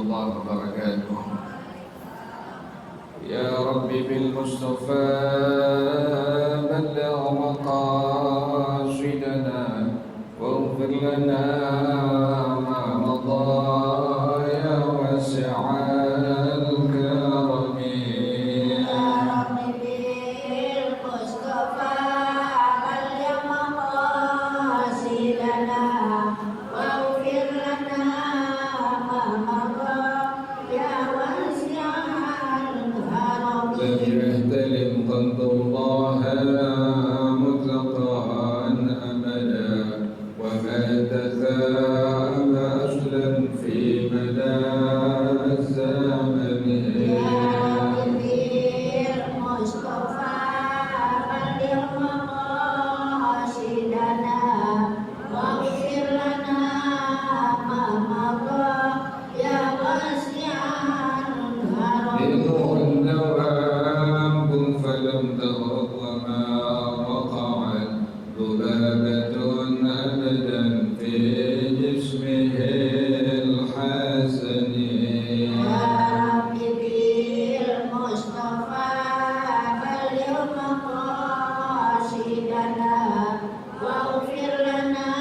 الله وبركاته. يا ربي بالمصطفى بلغ مقاصدنا واغفر لنا ما مضى يا واسع الكرم. يحتلم قلب الله مطلقا أملا وما تثاءب أصلا في مدى الزمن. فلم تغض وما وقعت ذبابة أبدا في جسمه الحسن. يا ربي بالمصطفى بلغ مقاصدنا واغفر لنا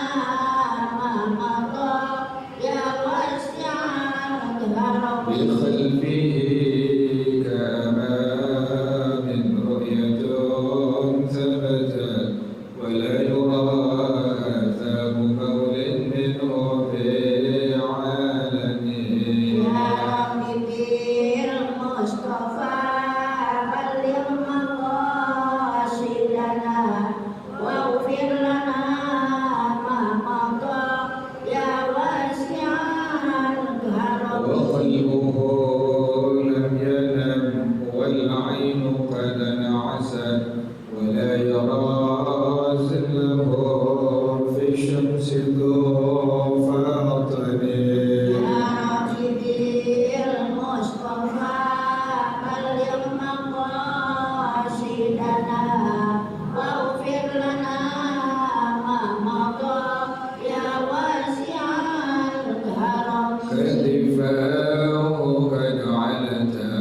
ما مضى يا واسع الكرم. بخلفه كأمام رؤية ثبتت ولا يرى آثار بول منه في عالمه. يا ربي بالمصطفى بلغ مقاصدنا واغفر لنا ما مضى يا واسع الكرم. وقلبه لم ينم والعين قد انعست ولا يرى زله في الشمس ذو فاطم. يا ربي بالمصطفى بلغ مقاصدنا واغفر لنا ما مضى يا واسع الكرم. كتفاه قد علتا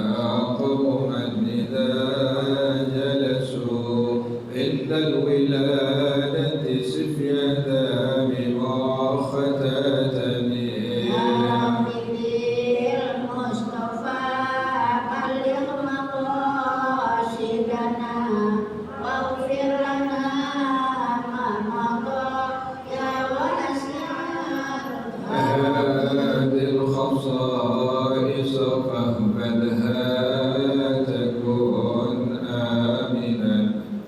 قوما إذا جلسوا عند الولادة سفيدا بمؤختتني. يا ربي بالمصطفى بلغ مقاصدنا واغفر لنا ما مضى يا واسع الكرم. هذه الخصائص فاهملها تكون آمنا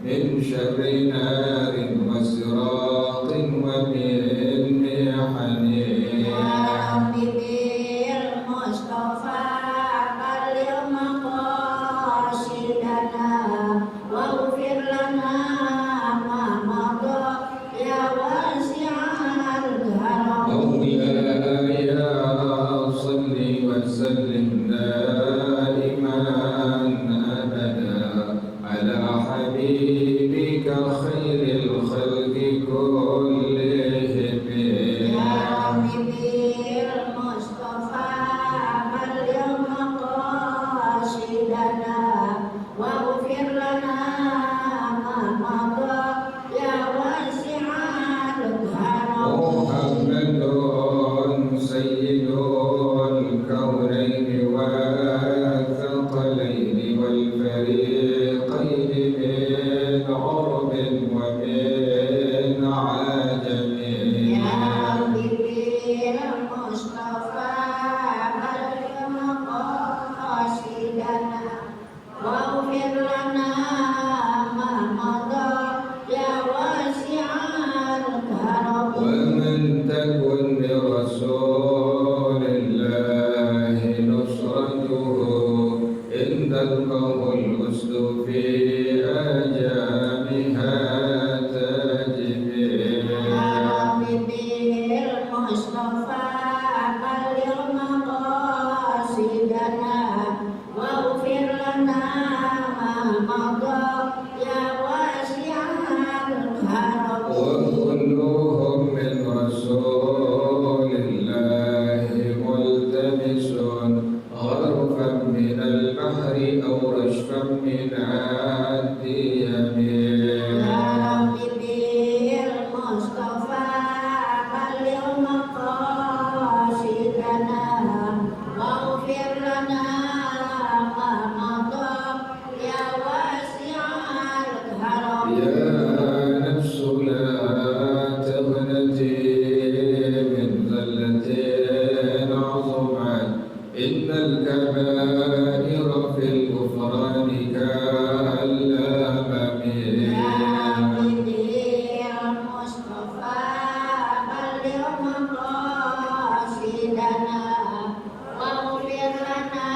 من شر نار وسراط ومن محن. يا ربي بالمصطفى بلغ مقاصدنا واغفر لنا ما مضى يا واسع الكرم. مولاي صل وسلم دائما أبدا على حبيبك خير الخلق كلهم. يا ربي بالمصطفى بلغ مقاصدنا واغفر لنا ما مضى يا واسع الكرم. محمد سيد الكونين من الديم يا ربي بالمصطفى بلغ مقاصدنا واغفر لنا ما مضى يا واسع الكرم. يا نفس لا تغنتي من ذلة عظمت إن الكبائر في الغفران كالأمم. يا ربي المصطفى بلغ مقاصدنا واغفر لنا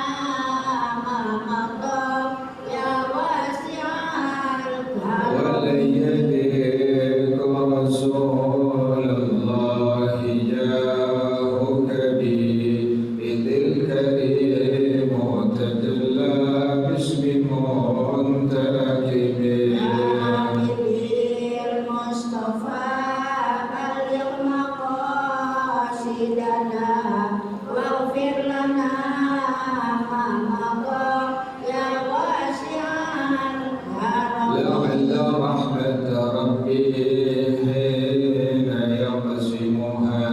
ما مضى يا واسع الكرم. ولن يدرك رسول الله جاهك بي إذ الكريم تجلى باسم منتكب. يا ربي المصطفى بلغ مقاصدنا واغفر لنا ما مضى يا واسع الكرم. لعل رحمة ربي حين يقسمها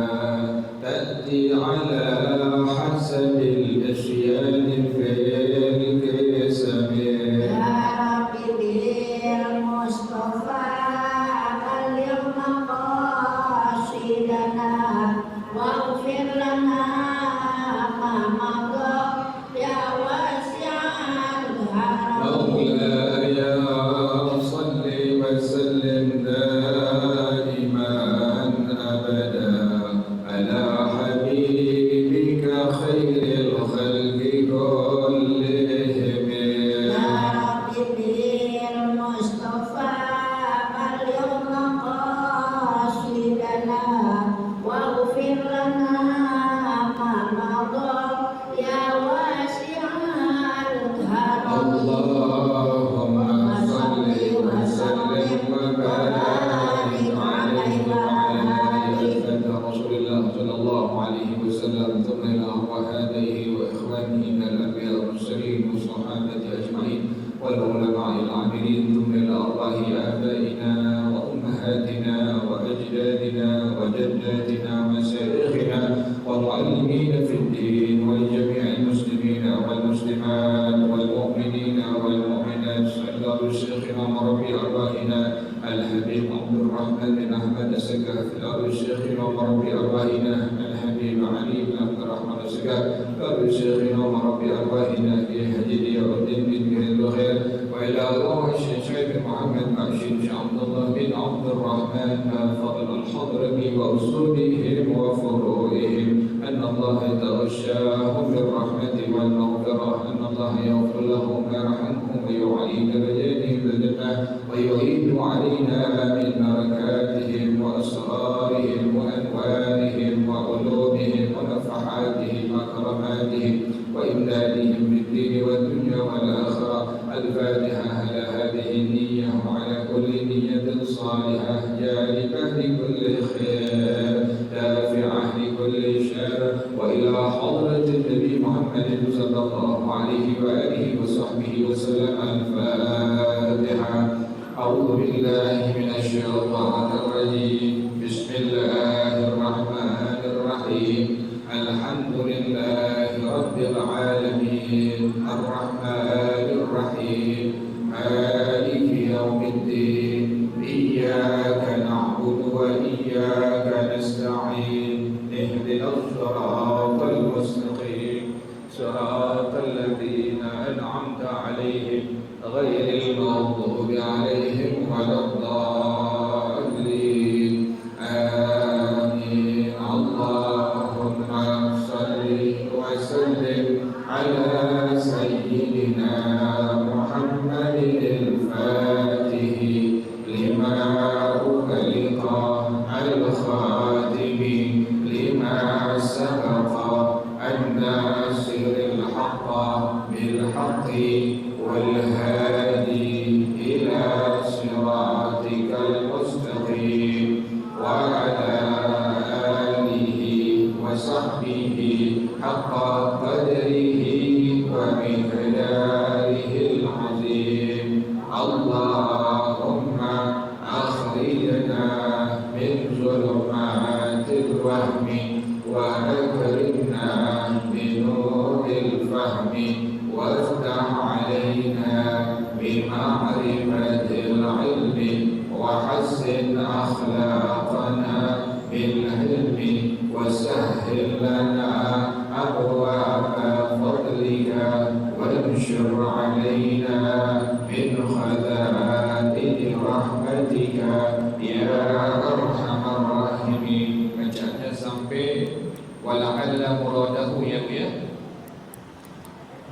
تأتي على حسب الأشياء في القسم. يا ربي المصطفى بلغ مقاصدنا واغفر لنا ما مضى يا واسع الكرم. مولاي صل وسلم دائما أبدا على حبيبك خير الخلق كلهم. يا ربي المصطفى بلغ مقاصدنا واغفر لنا ما مضى يا واسع الكرم. اللهم صل وسلم وبارك عليه وعلى آله رسول الله صلى الله عليه وسلم ثم إلى أرواحاته وإخوانه من الأنبياء والمرسلين والصحابة أجمعين والعلماء العاملين ثم إلى أرواح آبائنا وأمهاتنا وأجدادنا وجداتنا ومشايخنا والمعلمين في الدين ولجميع المسلمين والمسلمات والمؤمنين والمؤمنات سيدنا شيخنا وربي أرواحنا الحبيب عبد الرحمن بن أحمد السقاف أبو شيخنا وربي أرواحنا الحبيب علي بن عبد الرحمن السقاف أبو شيخنا وربي أرواحنا في هدي الدين بن الخير وإلى روح الشيخ محمد معشر عبد الله بن عبد الرحمن فضل الحضرمي وأصولهم وفروعهم أن الله يتغشاهم بالرحمة والمغفرة أن الله يغفر لهم ويرحمهم ويعلي درجاتهم بالجنة ويعيد علينا من بركاتهم وأسرارهم وأنوارهم وعلومهم ونفحاتهم وكراماتهم وإمدادهم بالدين والدنيا والآخرة. الفاتحة على هذه النية وعلى كل نية صالحة جالبة لكل خير دافعة لكل شر وإلى حضرة النبي محمد صلى الله عليه وآله وصحبه وسلم. الفاتحة. أعوذ بالله من الشيطان الرجيم. بسم الله الرحمن الرحيم. الحمد لله رب العالمين الرحمن الرحيم مالك يوم الدين إياك نعبد وإياك نستعين اهدنا الصراط المستقيم صراط الذين أنعمت عليهم غير المغضوب عليهم ولا الضالين. آمين. اللهم صل وسلم على سيدنا محمد الفاتح لما أغلق الخاتم لما سبق الناصر الحق بالحق والهادي إلى صراطك المستقيم وعلى آله وصحبه حق قدره ومقداره العظيم. وافتح علينا بمعرفة العلم وحسن أخلاقنا بالعلم وسهل لنا أبواب فضلك وانشر علينا من خزائن رحمتك يا أرحم الراحمين. Bacaannya sampai wala'alla muradahu ya Bu ya.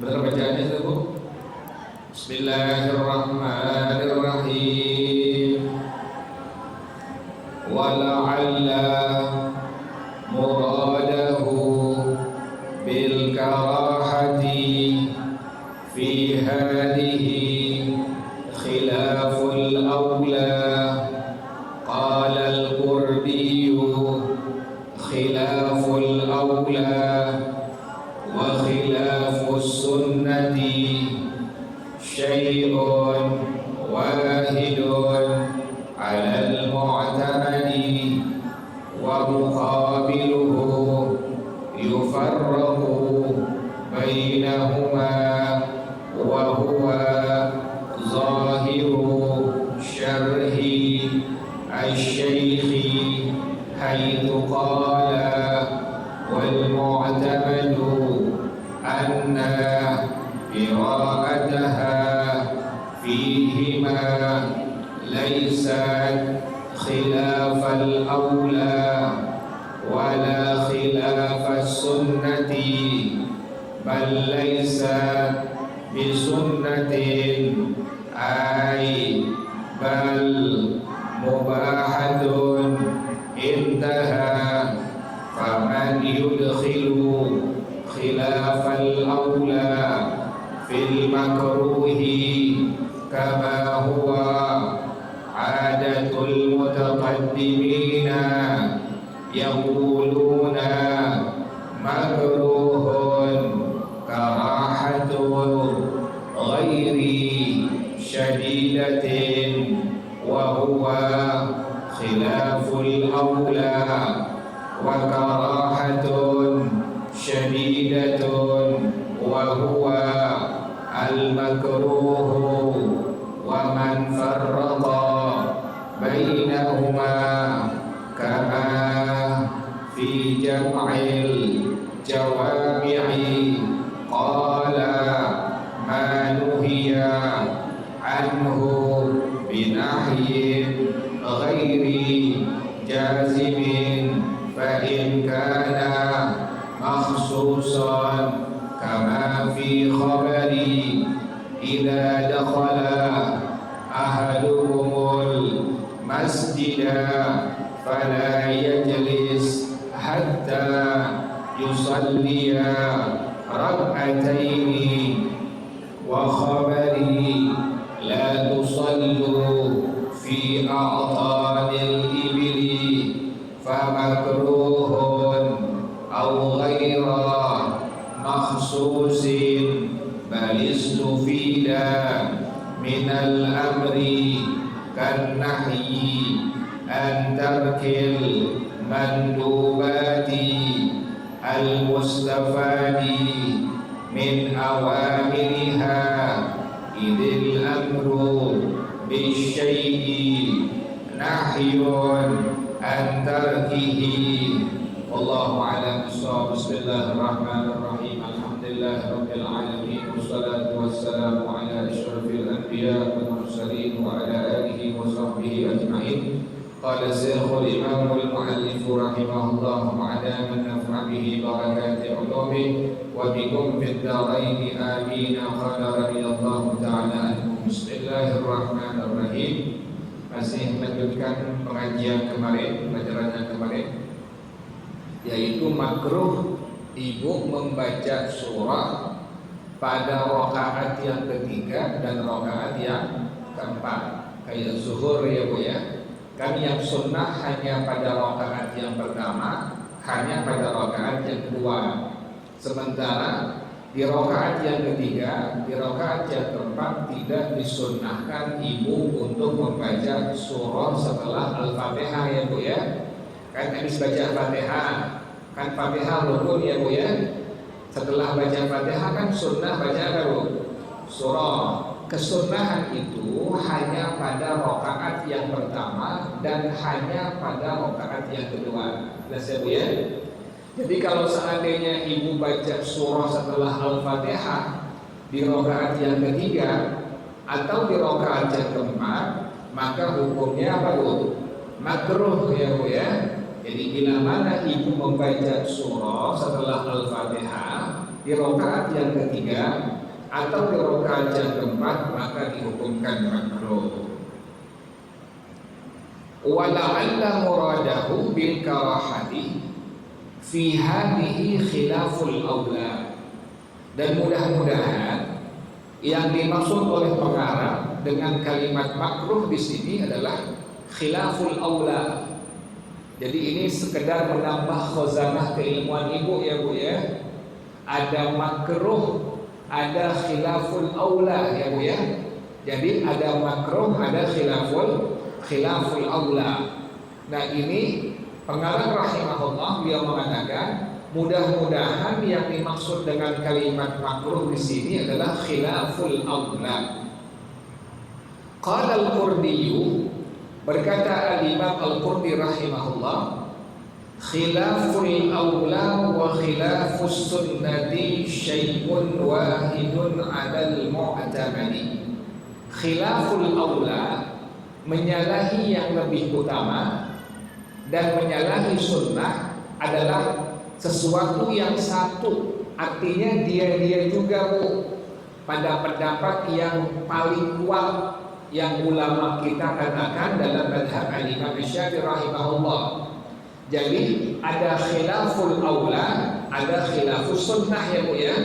Benar bacaannya itu Bu? Bismillahirrahmanirrahim. Wala'alla muradahu bil karahati fi hadhihi khilaful awla. Qala al-Qurdi khilaful awla wa khilafus sunnati syai'un wahidun 'alal mu'tamadi wa muqabiluhu yufarraqu bainahuma wa huwa zahiru syarhi asy-syaikhi haitsu qala wal mu'tamadu anna qira'ataha fihima laysat khilafal awla wala khilafas sunnati bal laysat bisunnatin ay bal mubahatun intaha faman yudkhilu khilafal awla fil makruhi kama huwa adatul mutaqaddimina yaquluna makruhun karahatun ghairi syadidatin wa huwa khilaful awla wa karahatun syadidatun wa huwa al-makruhu wa man farraqa bainahuma kama fi jam'il jawami'i qala ma nuhiya anhu binahyin ghairi jazimin fa in kana makhsusan kama fi khabari idza dakhala ahaduhumul masjida fala yajlis hatta yusalliya rak'ataini wa khabari la tusallu fi a'tanil ibli famakruhun aw ghaira makhsusin bal istufida minal amri kan nahyi an tarkil mandubati al mustafadi min awamiriha idil amru bisyai'i nahyun an tarkihi. Wallahu a'lam bishawab. Bismillahirrahmanirrahim. Alhamdulillahirabbil alamin wassalatu wassalamu ala asyrafil anbiya wal mursalin wa ala alihi wa sahbihi ajma'in. Qala Syekhul Imam al-Mu'allif rahimahullah ta'ala man naf'a bihi barakati ulumi wa bikum fid dharain amin. Qala radhiyallahu ta'ala anhu. Bismillahirrahmanirrahim. Masih melanjutkan pengajian kemarin, pelajaran yang kemarin, yaitu makruh ibu membaca surah pada rakaat yang ketiga dan rakaat yang keempat. Kayak zuhur ya Bu ya. Kan yang sunnah hanya pada rakaat yang pertama, hanya pada rakaat yang kedua. Sementara di rakaat yang ketiga, di rakaat yang keempat tidak disunnahkan ibu untuk membaca surah setelah Al-Fatihah ya Bu ya. Kan habis baca Al-Fatihah, kan Fatihah rukun ya Bu ya. Setelah baca Fatihah kan sunnah baca apa? Surah. Kesunahan itu hanya pada rakaat yang pertama dan hanya pada rakaat yang kedua. Jelas ya Bu ya? Jadi kalau seandainya ibu baca surah setelah Al-Fatihah di rakaat yang ketiga atau di rakaat yang keempat, maka hukumnya apa Bu? Makruh ya Bu ya. Jadi bila mana ibu membaca surah setelah Al-Fatihah di rakaat yang ketiga atau di rakaat yang keempat, maka dihukumkan makruh. Wala'alla muradahu bil karahati fi hadhihi khilaful aula. Dan mudah-mudahan yang dimaksud oleh pengarang dengan kalimat makruh di sini adalah khilaful aula. Jadi ini sekedar menambah khazanah keilmuan ibu ya Bu ya. Ada makruh, ada khilaful aula ya Bu ya. Jadi ada makruh, ada khilaful aula. Nah ini pengarang rahimahullah beliau mengatakan mudah-mudahan yang dimaksud dengan kalimat makruh di sini adalah khilaful aula. Qala al-Qurdi, berkata al-Imam al-Qurdi rahimahullah, khilaful aula wa khilafus sunnati syai'un wahidun 'alal mu'tamadi. Khilaful aula, menyalahi yang lebih utama, dan menyalahi sunnah adalah sesuatu yang satu. Artinya dia juga Bu pada pendapat yang paling kuat yang ulama kita katakan dalam madhab al-Imam Syafi'i rahimahullah. Jadi ada khilaful aula, ada khilafus sunnah ya Bu ya.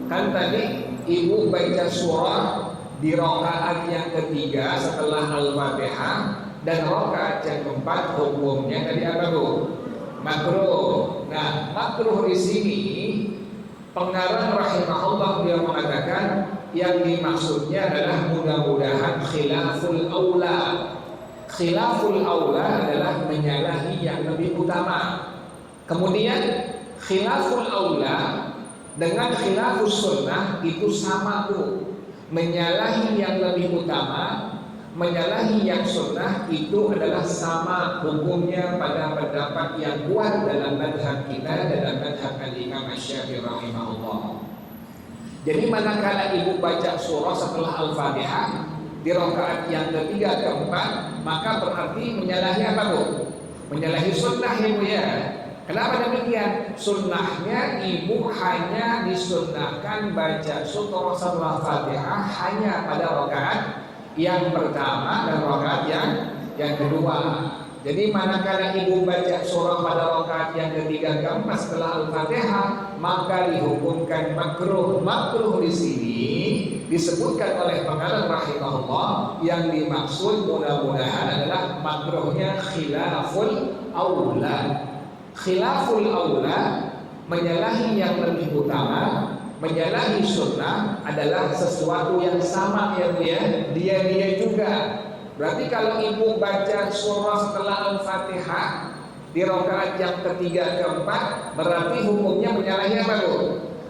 Kan tadi ibu baca surah di rakaat yang ketiga setelah Al-Fatihah, dan rakaat yang keempat hukumnya tadi apa Bu? Makruh. Nah, makruh di sini pengarang rahimahullah dia mengatakan yang dimaksudnya adalah mudah-mudahan khilaful aula. Khilaful aula adalah menyalahi yang lebih utama. Kemudian khilaful aula dengan khilafus sunnah itu sama Bu. Menyalahi yang lebih utama, menyalahi yang sunnah itu adalah sama hukumnya pada pendapat yang kuat dalam madhab kita, dalam madhab al-Imam Syafi'i rahimahullah. Jadi manakala ibu baca surah setelah Al-Fatihah di rakaat yang ketiga keempat, maka berarti menyalahi apa Bu? Menyalahi sunnah ya Bu ya. Kenapa demikian? Sunnahnya ibu hanya disunnahkan baca surah setelah Fatihah hanya pada rakaat yang pertama dan rakaat yang kedua. Jadi manakala ibu baca surah pada rakaat yang ketiga keempat setelah Al-Fatihah, maka dihukumkan makruh. Makruh di sini disebutkan oleh pengarang rahimahullah yang dimaksud mudah-mudahan adalah makruhnya khilaful aula. Khilaful aula menyalahi yang lebih utama, menyalahi sunnah adalah sesuatu yang sama ya Bu ya. Dia juga. Berarti kalau ibu baca surah setelah Al-Fatihah di rakaat yang ketiga keempat, berarti hukumnya menyalahi apa Bu?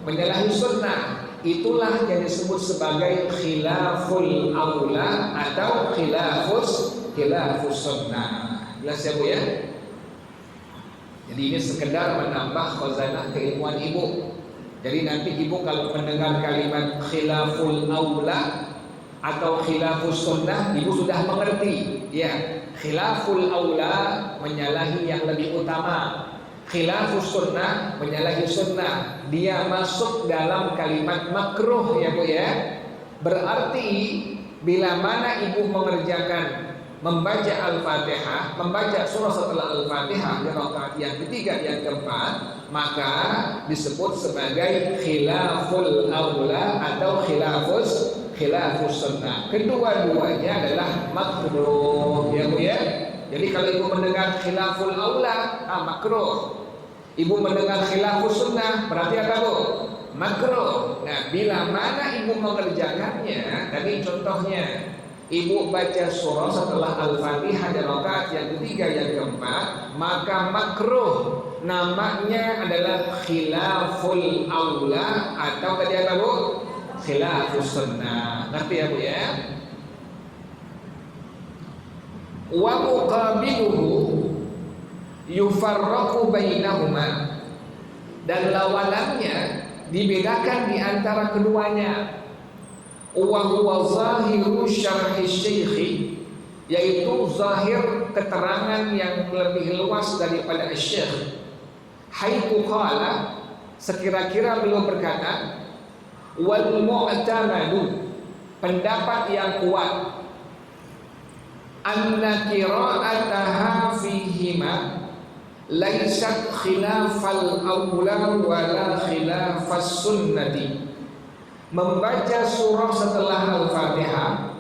Menyalahi sunnah. Itulah yang disebut sebagai khilaful aula atau khilafus sunnah. Jelas ya Bu ya? Jadi ini sekedar menambah khazanah keilmuan ibu. Jadi nanti ibu kalau mendengar kalimat khilaful aula atau khilafus sunnah, ibu sudah mengerti ya. Khilaful aula menyalahi yang lebih utama, khilafus sunnah menyalahi sunnah. Dia masuk dalam kalimat makruh ya Bu ya. Berarti bila mana ibu mengerjakan membaca Al-Fatihah, membaca surah setelah Al-Fatihah di rakaat yang ketiga yang keempat, maka disebut sebagai khilaful aula atau khilafus sunnah. Kedua-duanya adalah makruh ya Bu ya. Jadi kalau ibu mendengar khilaful aula, makruh. Ibu mendengar khilafus sunnah, berarti apa Bu? Makruh. Nah, bila mana ibu mengerjakannya, tadi contohnya ibu baca surah setelah Al-Fatihah di rakaat yang ketiga yang keempat, maka makruh namanya adalah khilaful aula atau tadi apa Bu? Khilafus sunnah. Ngerti ya Bu ya? Wa muqabiluhu yufarraqu bainahuma, dan lawanannya dibedakan di antara keduanya. Wa huwa zahiru syarhi syekhi, yaitu zahir keterangan yang lebih luas daripada syekh. Haitsu qala, sekira-kira beliau berkata, wal mu'tamadu, pendapat yang kuat, anna qira'ataha fihima laysat khilafal awla wala khilafas sunnati. Membaca surah setelah Al-Fatihah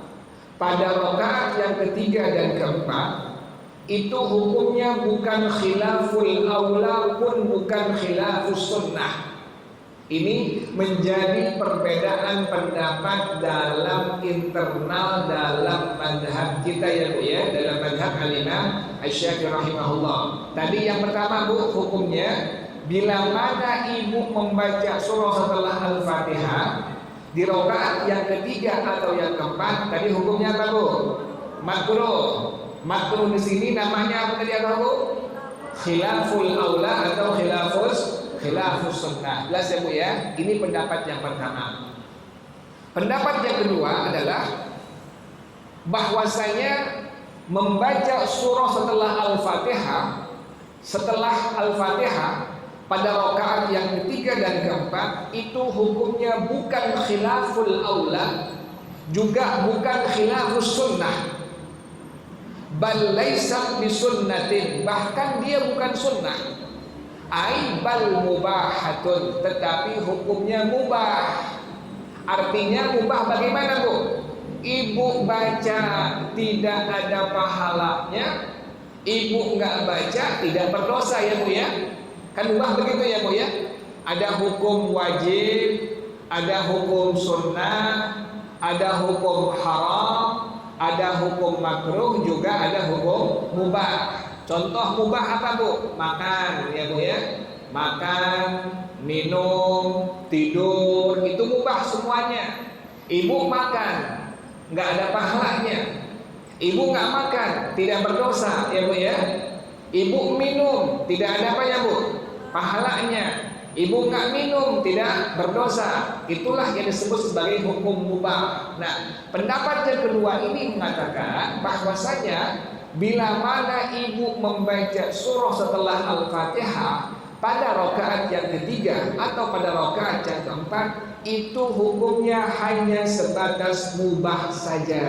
pada rakaat yang ketiga dan keempat itu hukumnya bukan khilaful aula pun bukan khilafus sunnah. Ini menjadi perbedaan pendapat dalam internal dalam madhab kita ya Bu ya, dalam madhab Al-Imam Asy-Syafi'i rahimahullah. Tadi yang pertama Bu, hukumnya bila mana ibu membaca surah setelah Al-Fatihah di rakaat yang ketiga atau yang keempat, tadi hukumnya apa Bu? Makruh. Makruh di sini namanya apa tadi apa Bu? Khilaful aula atau khilafus sunnah. Jelas ya Bu ya? Ini pendapat yang pertama. Pendapat yang kedua adalah bahwasanya membaca surah setelah Al-Fatihah pada rakaat yang ketiga dan keempat itu hukumnya bukan khilaful aula, juga bukan khilafus sunnah. Bal laisa bisunnatin, bahkan dia bukan sunnah. Ai bal mubahatun, tetapi hukumnya mubah. Artinya mubah bagaimana Bu? Ibu baca tidak ada pahalanya, ibu enggak baca tidak berdosa ya Bu ya. Kan mubah begitu ya Bu ya. Ada hukum wajib, ada hukum sunnah, ada hukum haram, ada hukum makruh, juga ada hukum mubah. Contoh mubah apa Bu? Makan ya Bu ya. Makan, minum, tidur, itu mubah semuanya. Ibu makan, nggak ada pahalanya. Ibu nggak makan, tidak berdosa ya Bu ya. Ibu minum, tidak ada apa ya Bu? Pahalanya. Ibu nggak minum, tidak berdosa. Itulah yang disebut sebagai hukum mubah. Nah, pendapat yang kedua ini mengatakan bahwasanya bila mana ibu membaca surah setelah Al-Fatihah pada rakaat yang ketiga atau pada rakaat yang keempat, itu hukumnya hanya sebatas mubah saja.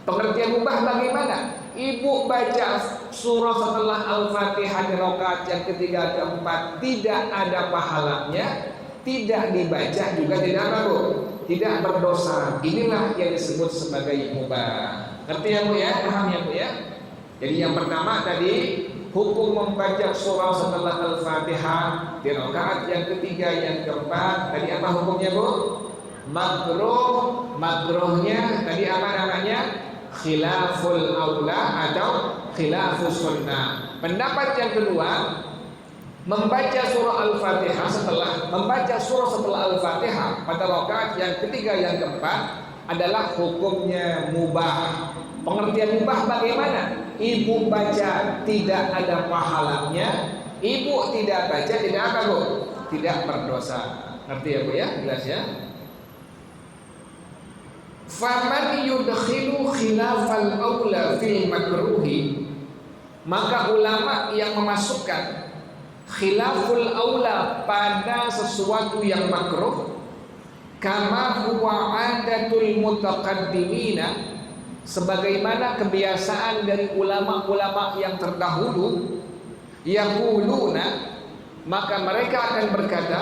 Pengertian mubah bagaimana? Ibu baca surah setelah Al-Fatihah di rakaat yang ketiga keempat tidak ada pahalanya, tidak dibaca juga tidak apa Bu? Tidak berdosa. Inilah yang disebut sebagai mubah. Ngerti ya Bu ya? Paham ya Bu ya? Jadi yang pertama tadi hukum membaca surah setelah Al-Fatihah di rakaat yang ketiga yang keempat, tadi apa hukumnya Bu? Makruh. Makruhnya tadi apa namanya? Khilaful aula atau khilafus sunnah. Pendapat yang kedua, membaca surah Al-Fatihah setelah Al-Fatihah pada rakaat yang ketiga yang keempat adalah hukumnya mubah. Pengertian mubah bagaimana? Ibu baca tidak ada pahalanya, ibu tidak baca tidak apa Bu? Tidak berdosa. Ngerti ya Bu ya? Jelas ya? Faman yudkhilu khilafal aula fil makruhi, maka ulama yang memasukkan khilaful aula pada sesuatu yang makruh, kama huwa adatul mutaqaddimina, sebagaimana kebiasaan dari ulama-ulama yang terdahulu, yaquluna, maka mereka akan berkata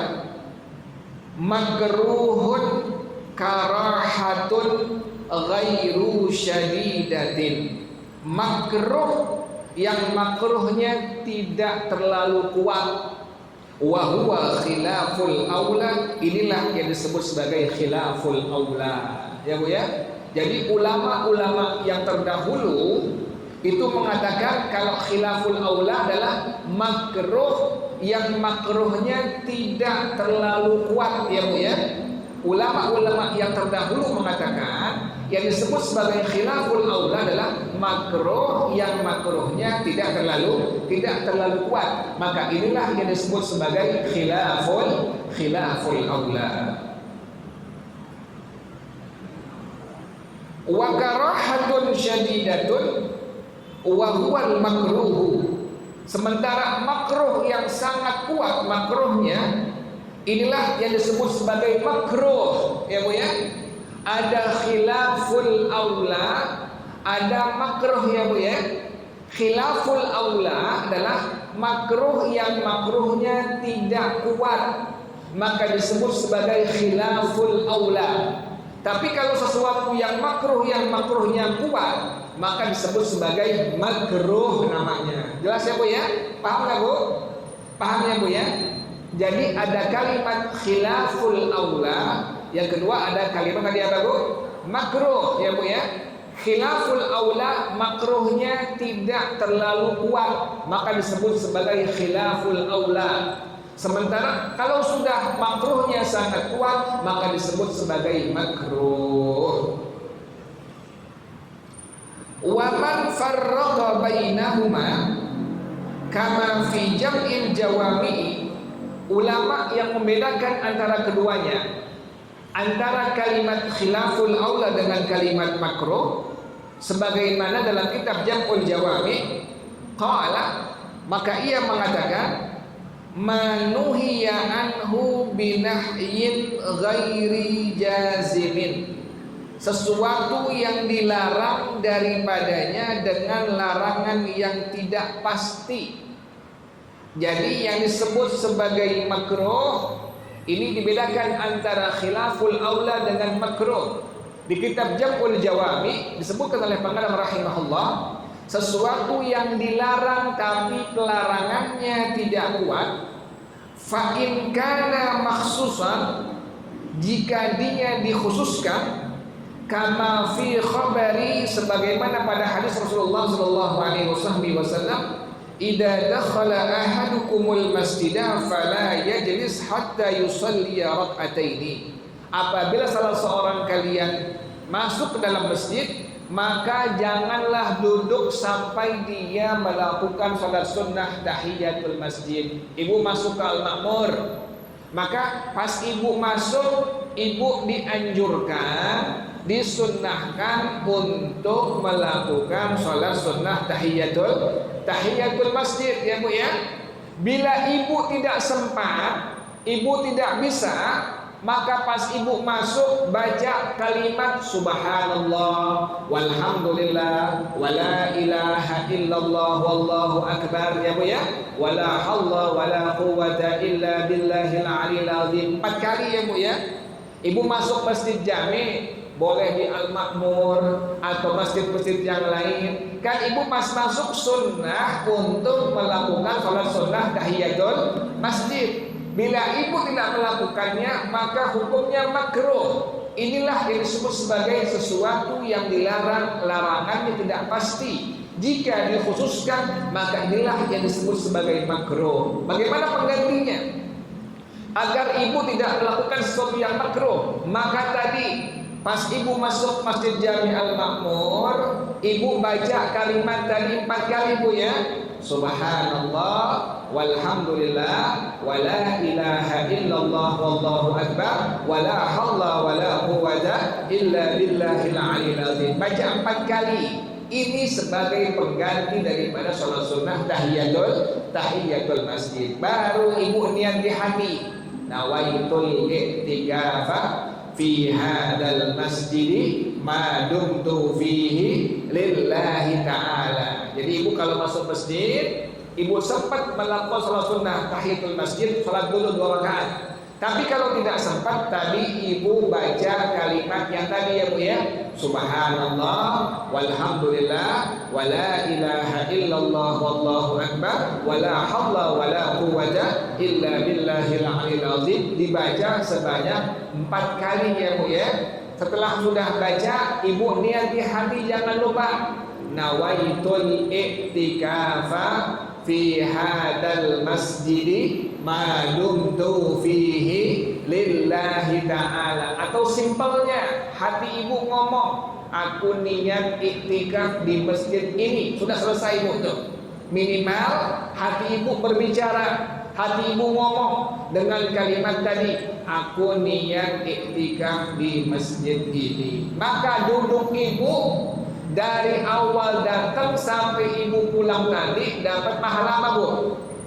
makruhun karahatun ghairu syadidatin, makruh yang makruhnya tidak terlalu kuat. Wa huwa khilaful aula, inilah yang disebut sebagai khilaful aula ya Bu ya. Jadi ulama-ulama yang terdahulu itu mengatakan kalau khilaful aula adalah makruh yang makruhnya tidak terlalu kuat ya Bu ya. Ulama-ulama yang terdahulu mengatakan yang disebut sebagai khilaful aula adalah makruh yang makruhnya tidak terlalu kuat. Maka inilah yang disebut sebagai khilaful aula. Wa karahatun syadidatun wa huwal makruhu. Sementara makruh yang sangat kuat makruhnya, inilah yang disebut sebagai makruh ya Bu ya. Ada khilaful aula, ada makruh ya Bu ya. Khilaful aula adalah makruh yang makruhnya tidak kuat, maka disebut sebagai khilaful aula. Tapi kalau sesuatu yang makruhnya kuat, maka disebut sebagai makruh namanya. Jelas ya Bu ya? Paham nggak Bu? Paham ya Bu ya? Jadi ada kalimat khilaful aula, yang kedua ada kalimat tadi apa Bu? Makruh ya Bu ya. Khilaful aula makruhnya tidak terlalu kuat, maka disebut sebagai khilaful aula. Sementara kalau sudah makruhnya sangat kuat, maka disebut sebagai makruh. Wa man farraqa bainahuma kama fi jam'il jawami'i. Ulama yang membedakan antara keduanya, antara kalimat khilaful aula dengan kalimat makruh, sebagaimana dalam kitab Jam'ul Jawami, qala, maka ia mengatakan manuhiya anhu binahyin ghairi jazimin, sesuatu yang dilarang daripadanya dengan larangan yang tidak pasti. Jadi yang disebut sebagai makruh ini dibedakan antara khilaful aula dengan makruh. Di kitab Jam'ul Jawami disebutkan oleh pengarang rahimahullah, sesuatu yang dilarang tapi pelarangannya tidak kuat, fa in kana makhsusan, jika dia dikhususkan, kama fi khabari, sebagaimana pada hadis Rasulullah sallallahu alaihi wasallam, idza dakhala ahadukumul masjidah fala yajlis hatta yusalli rak'ataini. Apabila salah seorang kalian masuk ke dalam masjid, maka janganlah duduk sampai dia melakukan salat sunnah tahiyatul masjid. Ibu masuk ke Al-Ma'mur, maka pas ibu masuk, ibu dianjurkan, disunnahkan untuk melakukan salat sunnah tahiyatul masjid ya Bu ya. Bila ibu tidak sempat, ibu tidak bisa, maka pas ibu masuk baca kalimat subhanallah walhamdulillah wala ilaha illallah wallahu akbar ya Bu ya, wala haula wala quwwata illa billahil aliyil azim, 4 kali ya Bu ya. Ibu masuk masjid jami, boleh di Al-Ma'mur atau masjid-masjid yang lain, kan ibu pas masuk sunnah untuk melakukan salat sunnah tahiyatul masjid. Bila ibu tidak melakukannya, maka hukumnya makruh. Inilah yang disebut sebagai sesuatu yang dilarang, larangannya tidak pasti. Jika dikhususkan, maka inilah yang disebut sebagai makruh. Bagaimana penggantinya? Agar ibu tidak melakukan sesuatu yang makruh, maka tadi pas ibu masuk Masjid Jami Al-Ma'mur, ibu baca kalimat tadi 4 kali Bu ya. Subhanallah walhamdulillah wala ilaha illallah wallahu akbar wala haula wala quwwata illa billahil aliyil azim. Baca 4 kali. Ini sebagai pengganti daripada salat sunnah tahiyatul masjid. Baru ibu niat di hati, nawaitul i'tikafa fi hadal masjid ma dumtu fihi lillahi ta'ala. Jadi ibu kalau masuk masjid, ibu sempat melakukan salat sunnah tahiyatul masjid, salat dulu 2 rakaat. Tapi kalau tidak sempat, tadi ibu baca kalimat yang tadi ya Bu ya, subhanallah walhamdulillah wala ilaha illallah wallahu akbar wala haula wala quwwata illa billahil aliyil azim, dibaca sebanyak 4 kali ya Bu ya. Setelah sudah baca, ibu niat di hati, jangan lupa nawaitul i'tikafa fi hadzal masjid ma dumtu fihi lillahi ta'ala. Atau simpelnya hati ibu ngomong, aku niat iktikaf di masjid ini. Sudah selesai ibu tuh. Minimal hati ibu berbicara, hati ibu ngomong dengan kalimat tadi, aku niat iktikaf di masjid ini. Maka duduk ibu dari awal datang sampai ibu pulang tadi dapat pahala apa bu?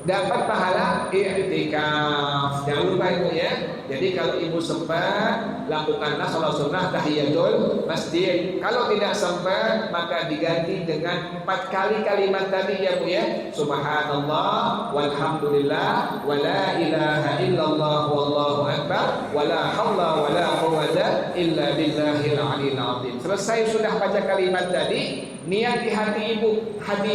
Dapat pahala i'tikaf. Jangan lupa ibu ya. Jadi kalau ibu sempat, lakukanlah sholat sunnah tahiyatul masjid. Kalau tidak sempat, maka diganti dengan 4 kali kalimat tadi ya bu ya. Subhanallah, walhamdulillah, wa la ilaha illallah, wallahu akbar, wa la hawla wa la quwwata illa billahil aliyil azim. Selesai sudah baca kalimat tadi, niat di hati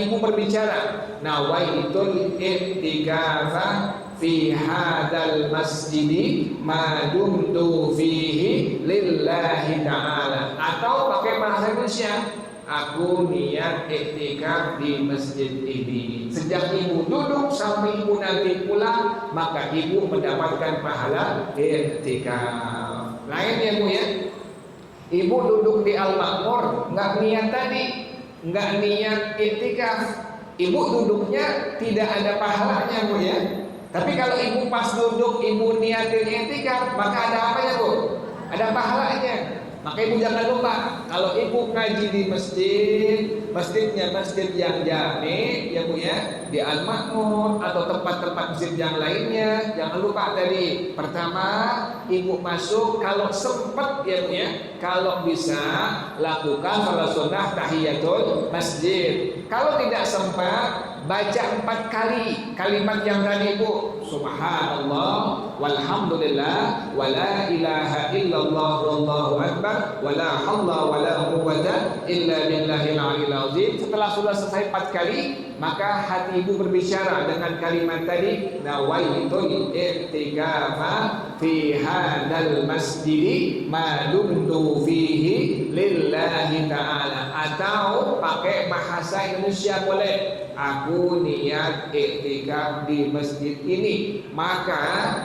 ibu berbicara, nawaitul i'tikafa fi hadzal masjid ma dumtu fihi lillahi ta'ala. Atau pakai bahasa Indonesia, aku niat iktikaf di masjid ini. Sejak ibu duduk sampai ibu nanti pulang, maka ibu mendapatkan pahala iktikaf. Lain ya bu ya. Ibu duduk di Al-Makmur, nggak niat tadi, nggak niat iktikaf, ibu duduknya tidak ada pahalanya bu ya. Tapi kalau ibu pas duduk, ibu niatin iktikaf, maka ada apa ya bu? Ada pahalanya. Maka ibu jangan lupa, kalau ibu ngaji di masjid, masjidnya masjid yang jami ya bu ya, di Al-Makmur atau tempat-tempat masjid yang lainnya, jangan lupa tadi, pertama ibu masuk kalau sempat ya bu ya, kalau bisa lakukan sholat sunnah tahiyatul masjid. Kalau tidak sempat, baca 4 kali kalimat yang tadi ibu, subhanallah, walhamdulillah, wa la ilaha illallah, wallahu akbar, wa la hawla wa la quwwata illa billahil aliyil azim. Setelah sudah selesai 4 kali, maka hati ibu berbicara dengan kalimat tadi, nawaitul i'tikafa fi hadzal masjid ma dumtu fihi lillahi ta'ala. Atau pakai bahasa Indonesia boleh, aku niat iktikaf di masjid ini. Maka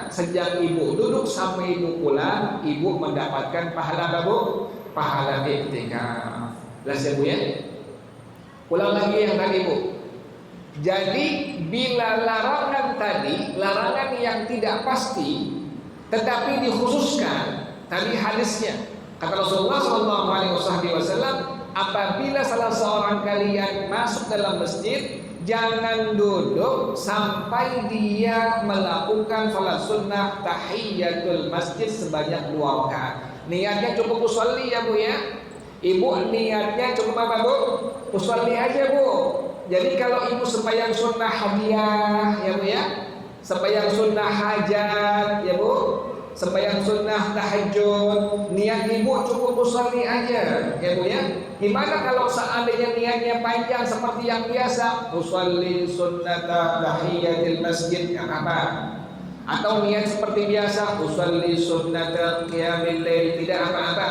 sejak ibu duduk sampai ibu pulang, ibu mendapatkan pahala apa bu? Pahala iktikaf. Jelas ya bu ya? Ulang lagi yang tadi bu. Jadi bila larangan tadi, larangan yang tidak pasti, tetapi dikhususkan, tadi hadisnya kata Rasulullah SAW, apabila salah seorang kalian masuk dalam masjid, jangan duduk sampai dia melakukan sholat sunnah tahiyatul masjid sebanyak 2 rakaat. Niatnya cukup usolli ya bu ya. Ibu niatnya cukup apa bu? Usolli aja bu. Jadi kalau ibu sembahyang sunnah hadiah ya bu ya, sembahyang sunnah hajat ya bu, sembahyang sunnah tahajud, niat ibu cukup usolli aja ya bu ya. Gimana kalau seandainya niatnya panjang seperti yang biasa, usolli sunnata tahiyatil masjid, yang apa? Atau niat seperti biasa, usolli sunnata qiyamil lail, tidak apa-apa.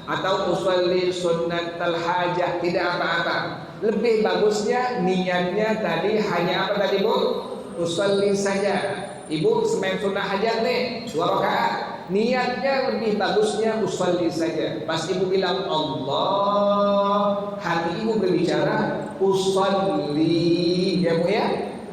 Atau usolli sunnatal hajah, tidak apa-apa. Lebih bagusnya niatnya tadi hanya apa tadi bu? Usolli saja. Ibu sembahyang sunnah hajat nih 2 rakaat, niatnya lebih bagusnya usolli saja. Pas ibu bilang Allah, hati ibu berbicara usolli ya bu ya,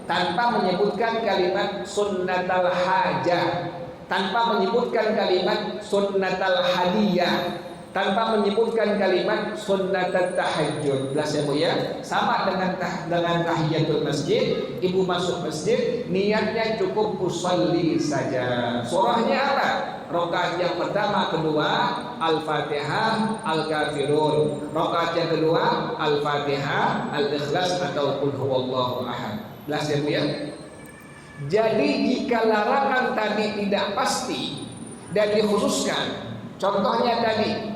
tanpa menyebutkan kalimat sunnatal hajah, tanpa menyebutkan kalimat sunnatal hadiyah, tanpa menyebutkan kalimat sunnatat tahajud. Jelas ya bu ya. Sama dengan tahiyatul masjid, ibu masuk masjid, niatnya cukup usolli saja. Surahnya apa? Rakaat yang pertama, kedua Al-Fatihah, Al-Kafirun. Rakaat yang kedua Al-Fatihah, Al-Ikhlas atau Qul huwallahu ahad. Jelas ya bu ya. Jadi jika larangan tadi tidak pasti dan dikhususkan, contohnya tadi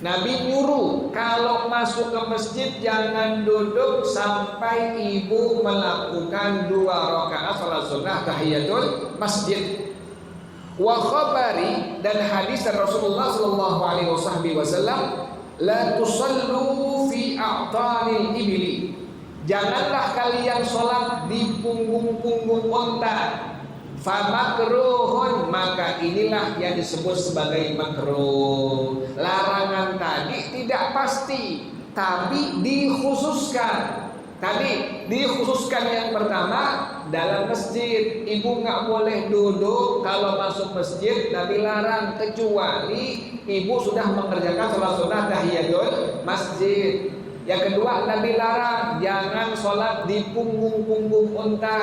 Nabi nyuruh kalau masuk ke masjid jangan duduk sampai ibu melakukan 2 rakaat salat sunnah tahiyatul masjid. Wa khabari, dan hadis dari Rasulullah sallallahu alaihi wasallam, la tusallu fi a'tanil ibli Janganlah kalian sholat di punggung-punggung unta. Famakruhun, maka inilah yang disebut sebagai makruh. Larangan tadi tidak pasti, tapi dikhususkan. Tadi dikhususkan yang pertama dalam masjid. Ibu nggak boleh duduk kalau masuk masjid. Nabi larang kecuali ibu sudah mengerjakan sholat sunnah tahiyatul masjid. Yang kedua, Nabi larang jangan sholat di punggung-punggung unta,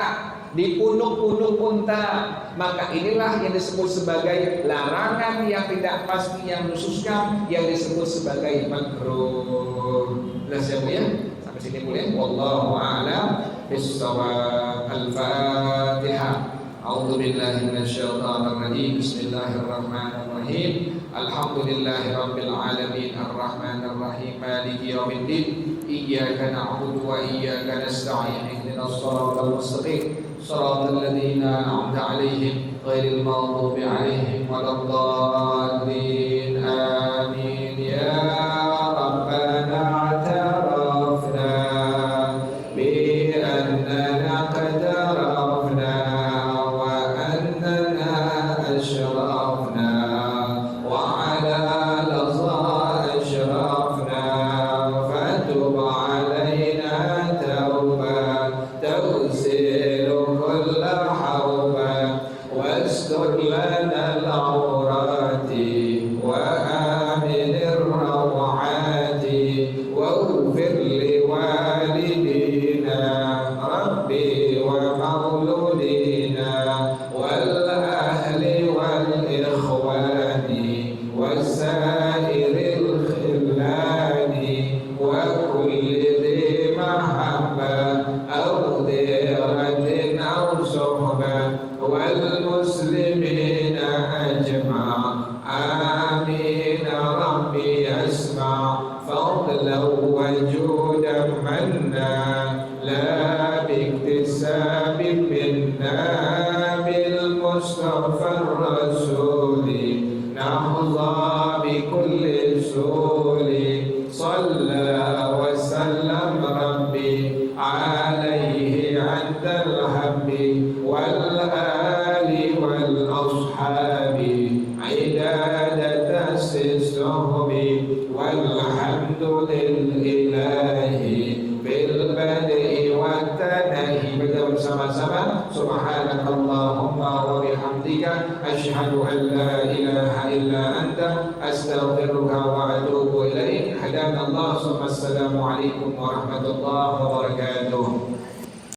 di punuk-punuk unta. Maka inilah yang disebut sebagai larangan yang tidak pasti, yang khususkan, yang disebut sebagai makruh. Jelas ya Bu ya? Sampai sini Bu ya. Wallahu a'lam bis-shawab. Al-Fatihah. A'udzu billahi minasyaitonir rajim. Bismillahirrahmanirrahim. Alhamdulillahirabbil alamin arrahmanir rahim maliki yaumiddin. Iyyaka na'budu wa iyyaka nasta'in. Ihdinas shiratal mustaqim. Shiratal ladzina an'amta 'alaihim ghairil maghdubi 'alaihim waladdallin. Amin. Ya Rabbana a'tarafna bi annana qad arafna wa annana ashrafna wa 'ala laza ashrafna fatub 'alaina tawbah tawsilu kulla hawba wastur lana al-awrati wa aminir rawati waghfir liwalidina rabbi wa mauludina wal ahli wal ikhwani wasairil khillani wa kulli dhi mahabba aw diratin aw suhba wal muslimina ajma'. Amin. Rabbi asma' fadlan wa judan manna la biktisabin minna bil mustafa rasuli nahza bi kulli suli salla wa sallam rabbi alaihi 'addal habbi wal ali wal ashabi idadata sisrubi walhamdulillahi bil bad'i wat tanahi. Baca bersama-sama subhanakallahumma wa bihamdika asyhadu an la ilaha illa anta astaghfiruka wa atubu ilaik. Hadanallahu. Assalamu alaikum warahmatullahi wabarakatuh.